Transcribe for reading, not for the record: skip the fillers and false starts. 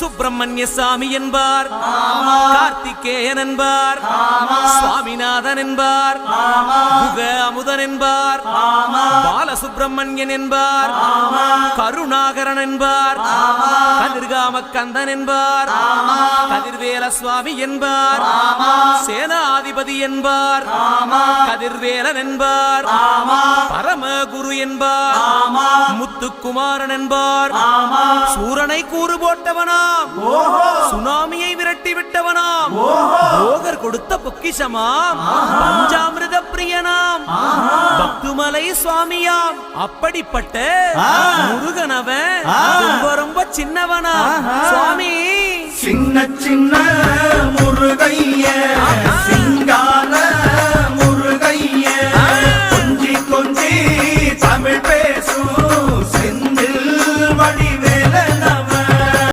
சுப்பிரமணிய சாமி என்பார், கார்த்திகேயன் என்பார், சுவாமிநாதன் என்பார், குக அமுதன் என்பார், பாலசுப்பிரமணியன் என்பார், கருணாகரன் என்பார், கதிர்காம கந்தன் என்பார், கதிர்வேல சுவாமி என்பார், சேனாதிபதி என்பார், கதிர்வேலன் என்பார், பரமகுரு என்பார், முத்துக்குமாரன் என்பார், சூரனை கூறு போட்டவனாம், சுனாமியை விரட்டி விட்டவனாம், போகர் கொடுத்த பொக்கிஷமாம், பஞ்சாமிர்த பிரியனாம், பக்துமலை சுவாமியாம். அப்படிப்பட்ட முருகனவன் ரொம்ப ரொம்ப சின்னவனா சுவாமி, சின்ன சின்ன முருகைய